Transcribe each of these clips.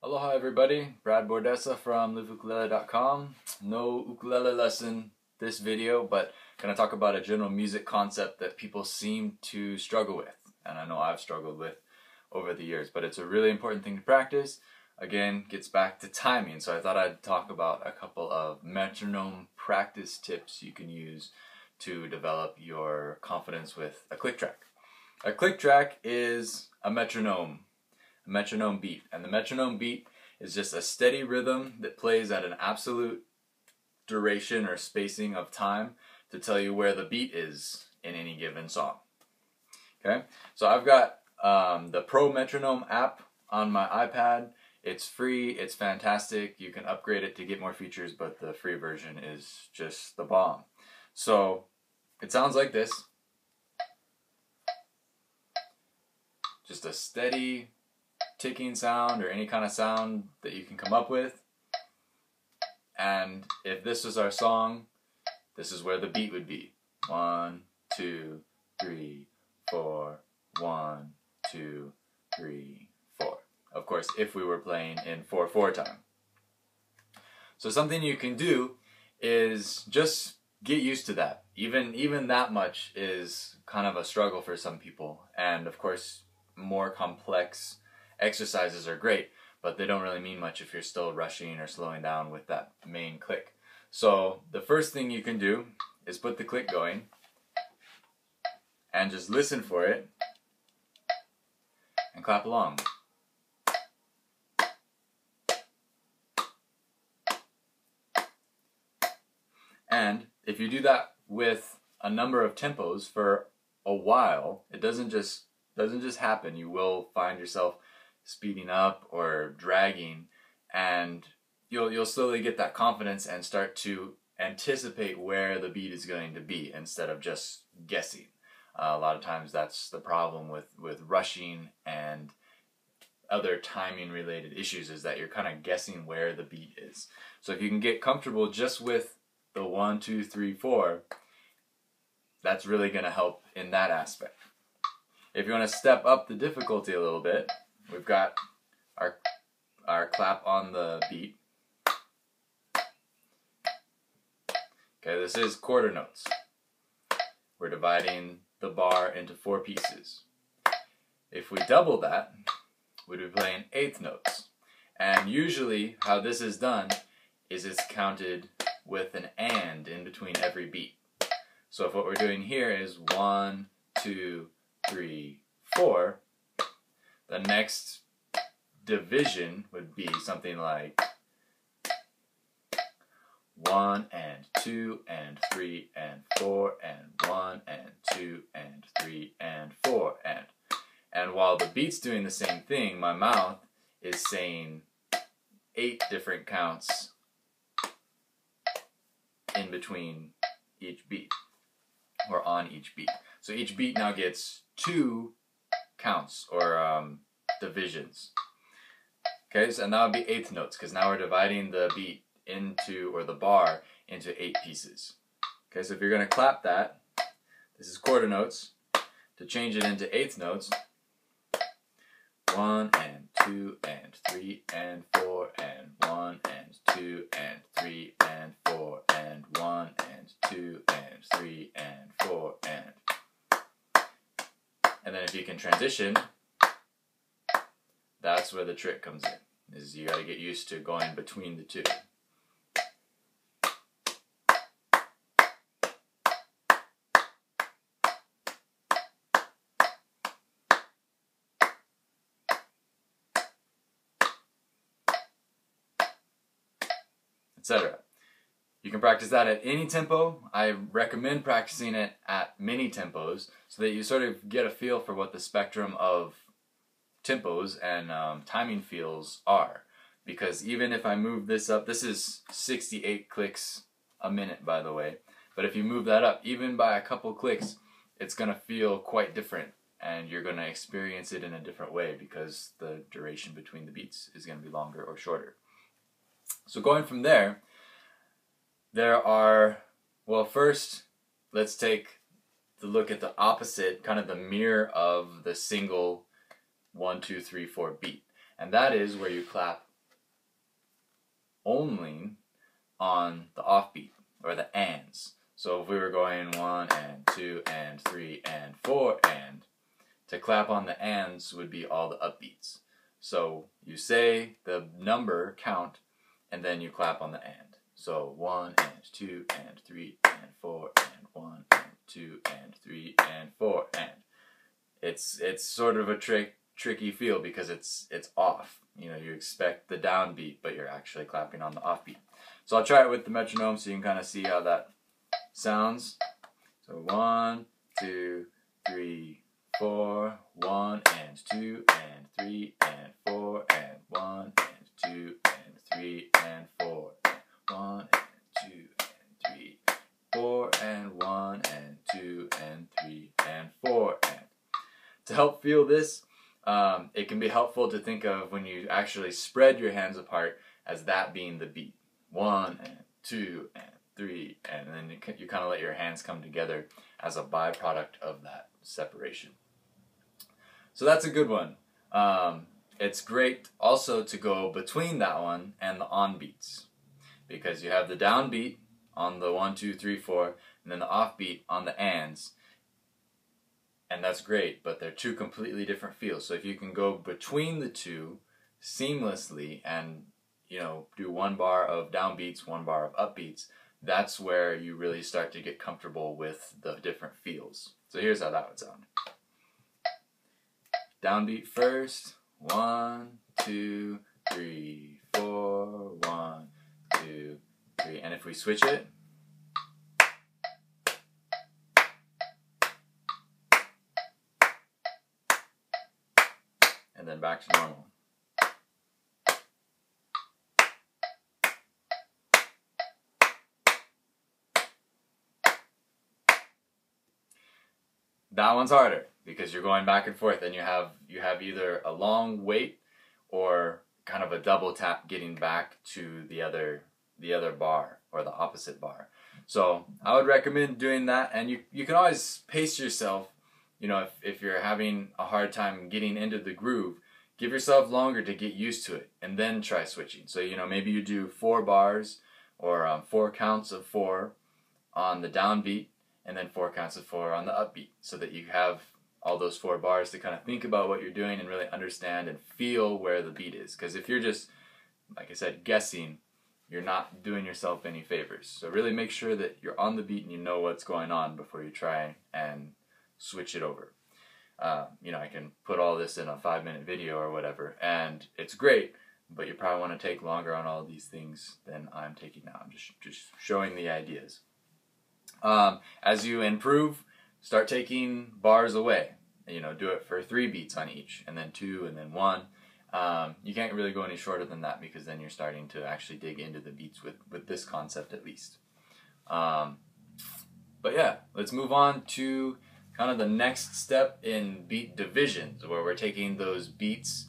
Aloha everybody, Brad Bordessa from liveukulele.com. No ukulele lesson this video, but gonna talk about a general music concept that people seem to struggle with, and I know I've struggled with over the years, but it's a really important thing to practice. Again, gets back to timing, so I thought I'd talk about a couple of metronome practice tips you can use to develop your confidence with a click track. A click track is a metronome beat, and the metronome beat is just a steady rhythm that plays at an absolute duration or spacing of time to tell you where the beat is in any given song. Okay, so I've got the Pro Metronome app on my iPad. It's free, it's fantastic. You can upgrade it to get more features, but the free version is just the bomb. So it sounds like this. Just a steady ticking sound or any kind of sound that you can come up with. And if this was our song, this is where the beat would be. 1, 2, 3, 4. 1, 2, 3, 4. Of course, if we were playing in 4/4 time. So something you can do is just get used to that. Even that much is kind of a struggle for some people. And of course, more complex exercises are great, but they don't really mean much if you're still rushing or slowing down with that main click. So the first thing you can do is put the click going and just listen for it and clap along. And if you do that with a number of tempos for a while, it doesn't just happen. You will find yourself speeding up or dragging, and you'll slowly get that confidence and start to anticipate where the beat is going to be instead of just guessing. A lot of times that's the problem with rushing and other timing related issues, is that you're kind of guessing where the beat is. So if you can get comfortable just with the 1, 2, 3, 4, that's really going to help in that aspect. If you want to step up the difficulty a little bit, we've got our clap on the beat. Okay, this is quarter notes. We're dividing the bar into 4 pieces. If we double that, we'd be playing eighth notes. And usually how this is done is it's counted with an and in between every beat. So if what we're doing here is 1, 2, 3, 4, the next division would be something like 1 and 2 and 3 and 4 and 1 and 2 and 3 and 4 and while the beat's doing the same thing, my mouth is saying 8 different counts in between each beat, or on each beat. So each beat now gets 2 counts, or divisions. Okay, so that would be eighth notes, because now we're dividing the beat into, or the bar, into 8 pieces. Okay, so if you're going to clap that, this is quarter notes. To change it into eighth notes, 1 and 2 and 3 and 4 and 1 and 2 and 3 and 4 and 1 and 2 and 3 and 4 and then if you can transition, that's where the trick comes in. Is you got to get used to going between the two. Etc. You can practice that at any tempo. I recommend practicing it at many tempos so that you sort of get a feel for what the spectrum of tempos and timing feels are. Because even if I move this up, this is 68 clicks a minute, by the way, but if you move that up even by a couple clicks, it's going to feel quite different, and you're going to experience it in a different way because the duration between the beats is going to be longer or shorter. So going from there, well, first let's take the look at the opposite, kind of the mirror of the single 1, 2, 3, 4 beat. And that is where you clap only on the offbeat, or the ands. So if we were going 1 and 2 and 3 and 4 and, to clap on the ands would be all the upbeats. So you say the number count and then you clap on the and. So 1 and 2 and 3 and 4 and 1 and 2 and 3 and 4 and. It's sort of a tricky feel because it's off. You know, you expect the downbeat, but you're actually clapping on the offbeat. So I'll try it with the metronome so you can kind of see how that sounds. So 1, 2, 3, 4, 1 and 2 and 3 and 4 and 1 and 2 and 3 and 4 and 1 and 2 and 3, 4 and 1 and 2 and 3 and 4 and. To help feel this, it can be helpful to think of when you actually spread your hands apart as that being the beat. 1 and 2 and 3, and then you kind of let your hands come together as a byproduct of that separation. So that's a good one. It's great also to go between that one and the on beats, because you have the downbeat on the 1, 2, 3, 4, and then the offbeat on the ands. And that's great, but they're two completely different feels. So if you can go between the two seamlessly and, you know, do 1 bar of downbeats, 1 bar of upbeats, that's where you really start to get comfortable with the different feels. So here's how that would sound. Downbeat first, 1, 2, 3, 4, 1, 2, 3. And if we switch it, and then back to normal. That one's harder because you're going back and forth, and you have either a long wait or kind of a double tap getting back to the other bar or the opposite bar. So I would recommend doing that, and you can always pace yourself. You know, if you're having a hard time getting into the groove, give yourself longer to get used to it, and then try switching. So, you know, maybe you do 4 bars or 4 counts of 4 on the downbeat, and then 4 counts of 4 on the upbeat, so that you have all those 4 bars to kind of think about what you're doing and really understand and feel where the beat is. Because if you're just, like I said, guessing, you're not doing yourself any favors. So really make sure that you're on the beat and you know what's going on before you try and switch it over. You know, I can put all this in a 5-minute video or whatever, and it's great, but you probably want to take longer on all these things than I'm taking now. I'm just showing the ideas. As you improve, start taking bars away. You know, do it for 3 beats on each, and then 2, and then 1. You can't really go any shorter than that, because then you're starting to actually dig into the beats with this concept at least. But yeah, let's move on to kind of the next step in beat divisions, where we're taking those beats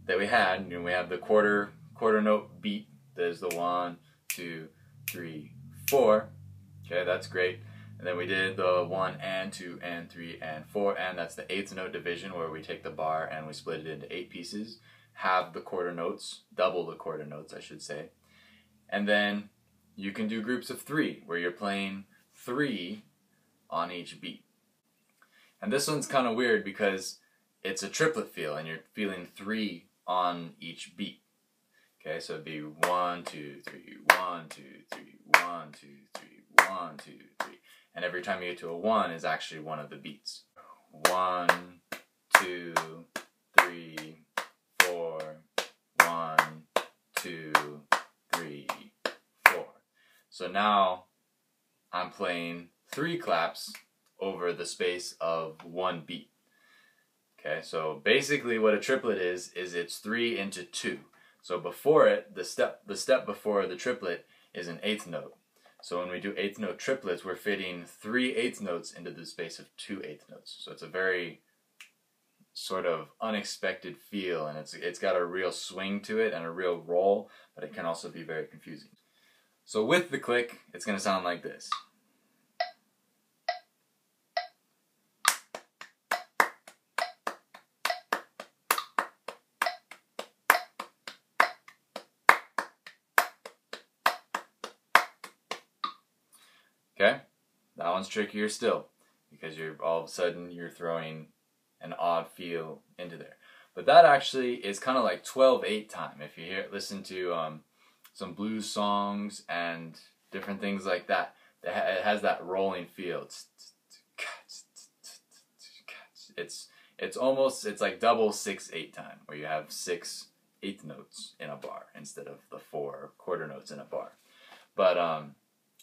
that we had. You know, we have the quarter note beat. There's the 1, 2, 3, 4. Okay, that's great. And then we did the 1 and 2 and 3 and 4, and that's the 8th note division, where we take the bar and we split it into 8 pieces, have the quarter notes, double the quarter notes, I should say. And then you can do groups of 3, where you're playing 3 on each beat. And this one's kind of weird because it's a triplet feel, and you're feeling 3 on each beat. Okay, so it'd be 1, 2, 3, 1, 2, 3, 1, 2, 3, 1, 2, 3. And every time you get to a 1 is actually one of the beats. 1, 2, 3, 4, 1, 2, 3, 4. So now I'm playing 3 claps over the space of 1 beat. Okay, so basically what a triplet is it's 3 into 2. So before it, the step before the triplet is an 8th note. So when we do 8th note triplets, we're fitting 3 8th notes into the space of 2 8th notes. So it's a very sort of unexpected feel, and it's got a real swing to it and a real roll, but it can also be very confusing. So with the click, it's going to sound like this. Okay? That one's trickier still, because you're all of a sudden you're throwing an odd feel into there. But that actually is kind of like 12/8 time. If you listen to some blues songs and different things like that, it has that rolling feel. It's like double 6/8 time, where you have 6 eighth notes in a bar instead of the 4 quarter notes in a bar. But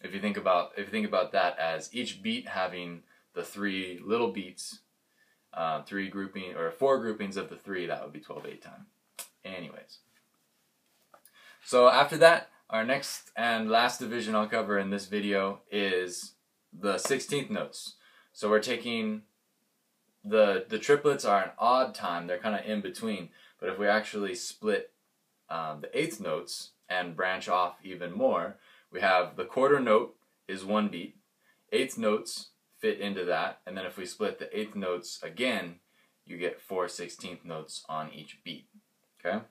if you think about that as each beat having the 3 little beats, 4 groupings of the 3, that would be 12/8 time. Anyways, so after that, our next and last division I'll cover in this video is the 16th notes. So we're taking the triplets are an odd time, they're kind of in between, but if we actually split the eighth notes and branch off even more, we have the quarter note is 1 beat, eighth notes fit into that, and then if we split the eighth notes again, you get 4 16th notes on each beat. Okay?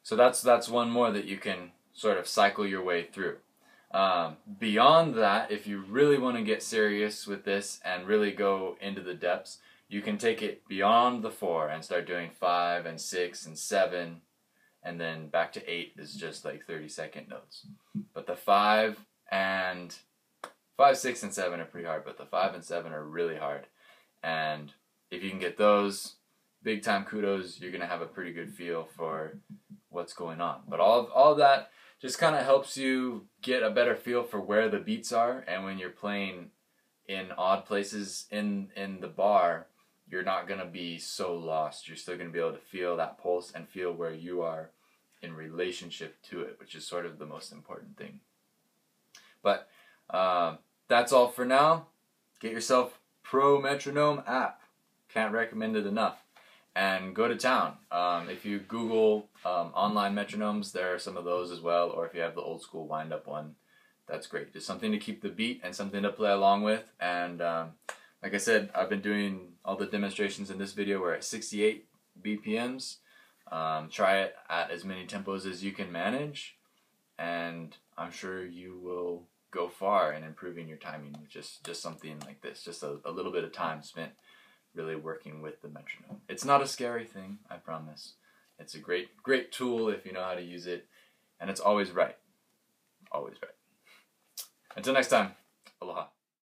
So that's one more that you can sort of cycle your way through. Beyond that, if you really want to get serious with this and really go into the depths, you can take it beyond the 4 and start doing 5 and 6 and 7, and then back to 8 is just like 30-second notes. But the 5, 6, and 7 are pretty hard, but the 5 and 7 are really hard. And if you can get those, big time kudos, you're going to have a pretty good feel for what's going on. But all of that just kind of helps you get a better feel for where the beats are, and when you're playing in odd places in the bar, you're not going to be so lost. You're still going to be able to feel that pulse and feel where you are in relationship to it, which is sort of the most important thing. But that's all for now. Get yourself Pro Metronome app. Can't recommend it enough. And go to town. If you Google online metronomes, there are some of those as well, or if you have the old school wind-up one, that's great. Just something to keep the beat and something to play along with. And like I said, I've been doing all the demonstrations in this video. We're at 68 BPMs. Try it at as many tempos as you can manage, and I'm sure you will go far in improving your timing with just something like this. Just a little bit of time spent really working with the metronome. It's not a scary thing, I promise. It's a great tool if you know how to use it, and it's always right. Always right. Until next time, aloha.